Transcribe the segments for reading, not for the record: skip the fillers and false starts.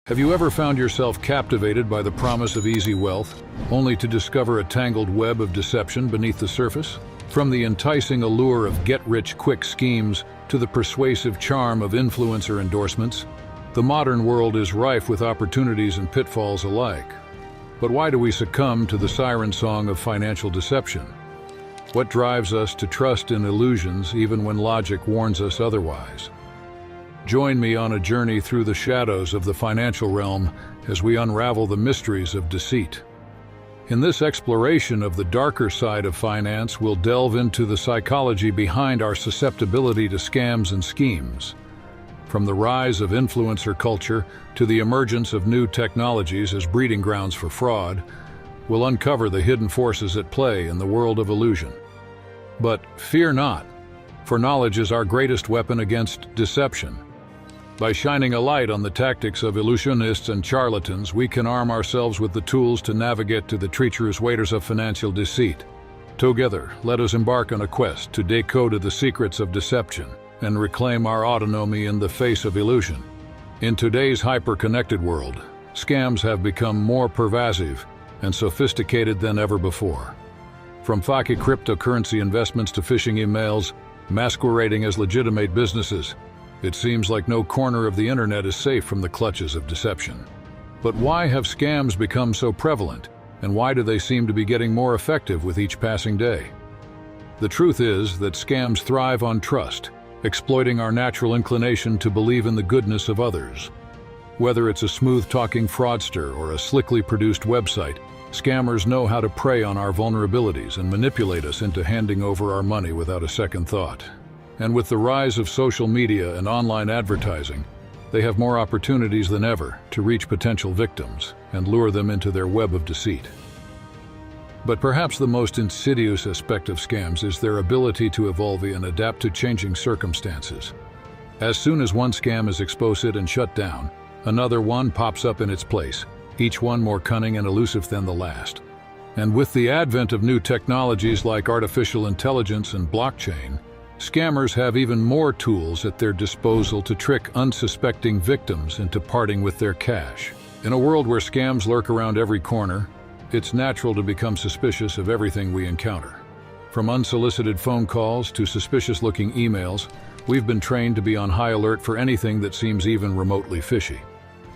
Have you ever found yourself captivated by the promise of easy wealth, only to discover a tangled web of deception beneath the surface? From the enticing allure of get-rich-quick schemes to the persuasive charm of influencer endorsements, the modern world is rife with opportunities and pitfalls alike. But why do we succumb to the siren song of financial deception? What drives us to trust in illusions even when logic warns us otherwise? Join me on a journey through the shadows of the financial realm as we unravel the mysteries of deceit. In this exploration of the darker side of finance, we'll delve into the psychology behind our susceptibility to scams and schemes. From the rise of influencer culture to the emergence of new technologies as breeding grounds for fraud, we'll uncover the hidden forces at play in the world of illusion. But fear not, for knowledge is our greatest weapon against deception. By shining a light on the tactics of illusionists and charlatans, we can arm ourselves with the tools to navigate to the treacherous waders of financial deceit. Together, let us embark on a quest to decode the secrets of deception and reclaim our autonomy in the face of illusion. In today's hyper-connected world, scams have become more pervasive and sophisticated than ever before. From fake cryptocurrency investments to phishing emails, masquerading as legitimate businesses, it seems like no corner of the internet is safe from the clutches of deception. But why have scams become so prevalent, and why do they seem to be getting more effective with each passing day? The truth is that scams thrive on trust, exploiting our natural inclination to believe in the goodness of others. Whether it's a smooth-talking fraudster or a slickly produced website, scammers know how to prey on our vulnerabilities and manipulate us into handing over our money without a second thought. And with the rise of social media and online advertising, they have more opportunities than ever to reach potential victims and lure them into their web of deceit. But perhaps the most insidious aspect of scams is their ability to evolve and adapt to changing circumstances. As soon as one scam is exposed and shut down, another one pops up in its place, each one more cunning and elusive than the last. And with the advent of new technologies like artificial intelligence and blockchain, scammers have even more tools at their disposal to trick unsuspecting victims into parting with their cash. In a world where scams lurk around every corner, it's natural to become suspicious of everything we encounter. From unsolicited phone calls to suspicious-looking emails, we've been trained to be on high alert for anything that seems even remotely fishy.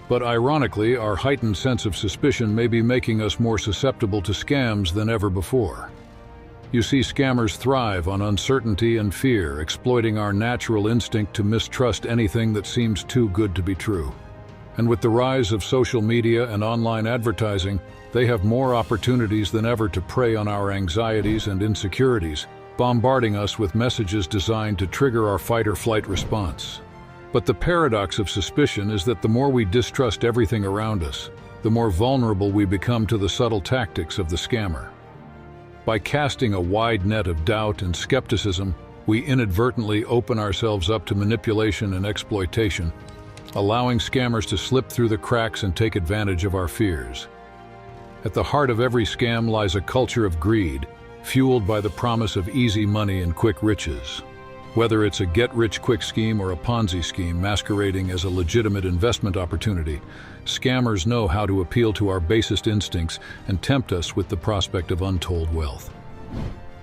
But ironically, our heightened sense of suspicion may be making us more susceptible to scams than ever before. You see, scammers thrive on uncertainty and fear, exploiting our natural instinct to mistrust anything that seems too good to be true. And with the rise of social media and online advertising, they have more opportunities than ever to prey on our anxieties and insecurities, bombarding us with messages designed to trigger our fight-or-flight response. But the paradox of suspicion is that the more we distrust everything around us, the more vulnerable we become to the subtle tactics of the scammer. By casting a wide net of doubt and skepticism, we inadvertently open ourselves up to manipulation and exploitation, allowing scammers to slip through the cracks and take advantage of our fears. At the heart of every scam lies a culture of greed, fueled by the promise of easy money and quick riches. Whether it's a get-rich-quick scheme or a Ponzi scheme masquerading as a legitimate investment opportunity, scammers know how to appeal to our basest instincts and tempt us with the prospect of untold wealth.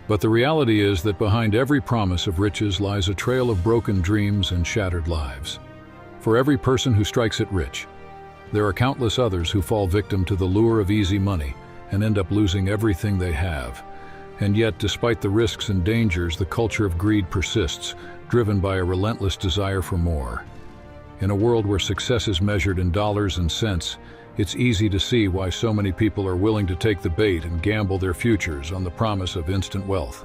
But the reality is that behind every promise of riches lies a trail of broken dreams and shattered lives. For every person who strikes it rich, there are countless others who fall victim to the lure of easy money and end up losing everything they have. And yet, despite the risks and dangers, the culture of greed persists, driven by a relentless desire for more. In a world where success is measured in dollars and cents, it's easy to see why so many people are willing to take the bait and gamble their futures on the promise of instant wealth.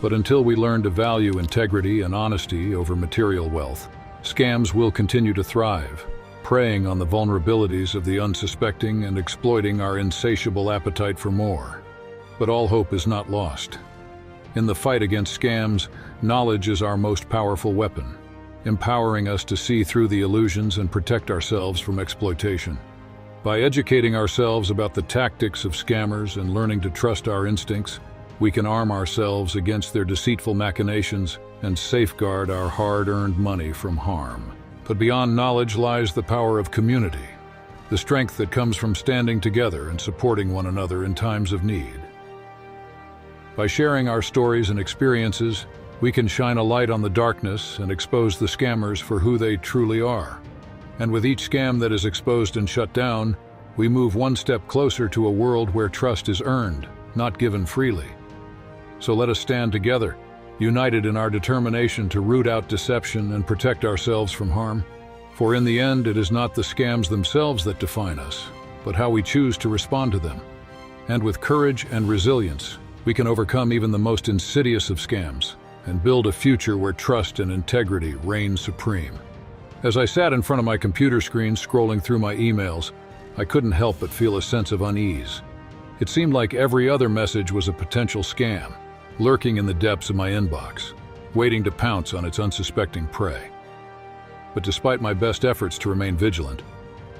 But until we learn to value integrity and honesty over material wealth, scams will continue to thrive, preying on the vulnerabilities of the unsuspecting and exploiting our insatiable appetite for more. But all hope is not lost. In the fight against scams, knowledge is our most powerful weapon, empowering us to see through the illusions and protect ourselves from exploitation. By educating ourselves about the tactics of scammers and learning to trust our instincts, we can arm ourselves against their deceitful machinations and safeguard our hard-earned money from harm. But beyond knowledge lies the power of community. the strength that comes from standing together and supporting one another in times of need. By sharing our stories and experiences, we can shine a light on the darkness and expose the scammers for who they truly are. And with each scam that is exposed and shut down, we move one step closer to a world where trust is earned, not given freely. So let us stand together, united in our determination to root out deception and protect ourselves from harm. For in the end, it is not the scams themselves that define us, but how we choose to respond to them. And with courage and resilience, we can overcome even the most insidious of scams and build a future where trust and integrity reign supreme. As I sat in front of my computer screen scrolling through my emails, I couldn't help but feel a sense of unease. It seemed like every other message was a potential scam, lurking in the depths of my inbox, waiting to pounce on its unsuspecting prey. But despite my best efforts to remain vigilant,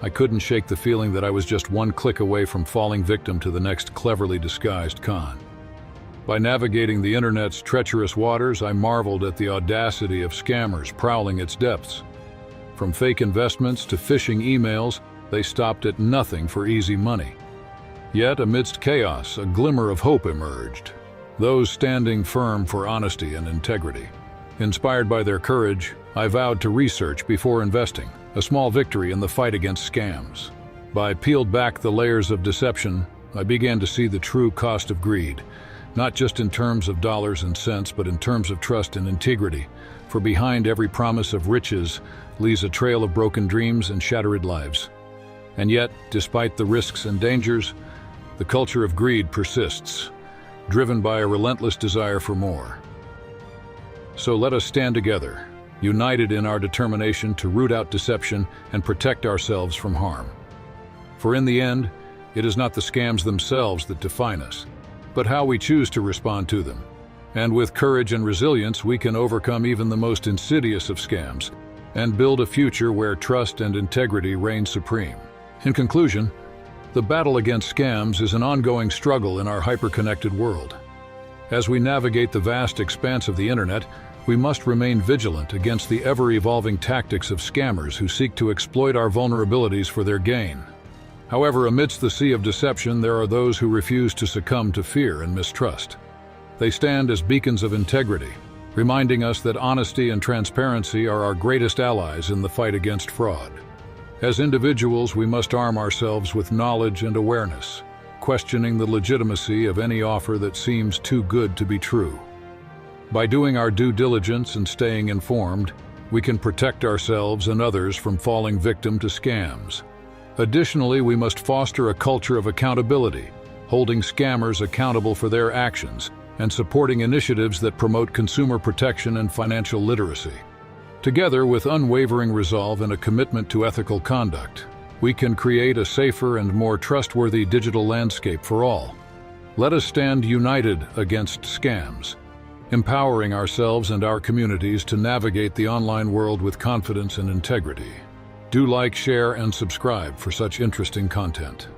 I couldn't shake the feeling that I was just one click away from falling victim to the next cleverly disguised con. By navigating the internet's treacherous waters, I marveled at the audacity of scammers prowling its depths. From fake investments to phishing emails, they stopped at nothing for easy money. Yet, amidst chaos, a glimmer of hope emerged. Those standing firm for honesty and integrity. Inspired by their courage, I vowed to research before investing, a small victory in the fight against scams. By peeled back the layers of deception, I began to see the true cost of greed. Not just in terms of dollars and cents, but in terms of trust and integrity. For behind every promise of riches lies a trail of broken dreams and shattered lives. And yet, despite the risks and dangers, the culture of greed persists, driven by a relentless desire for more. So let us stand together, united in our determination to root out deception and protect ourselves from harm. For in the end, it is not the scams themselves that define us, but how we choose to respond to them. And with courage and resilience, we can overcome even the most insidious of scams and build a future where trust and integrity reign supreme. In conclusion, the battle against scams is an ongoing struggle in our hyper-connected world. As we navigate the vast expanse of the internet, we must remain vigilant against the ever-evolving tactics of scammers who seek to exploit our vulnerabilities for their gain. However, amidst the sea of deception, there are those who refuse to succumb to fear and mistrust. They stand as beacons of integrity, reminding us that honesty and transparency are our greatest allies in the fight against fraud. As individuals, we must arm ourselves with knowledge and awareness, questioning the legitimacy of any offer that seems too good to be true. By doing our due diligence and staying informed, we can protect ourselves and others from falling victim to scams. Additionally, we must foster a culture of accountability, holding scammers accountable for their actions and supporting initiatives that promote consumer protection and financial literacy. Together, with unwavering resolve and a commitment to ethical conduct, we can create a safer and more trustworthy digital landscape for all. Let us stand united against scams, empowering ourselves and our communities to navigate the online world with confidence and integrity. Do like, share, and subscribe for such interesting content.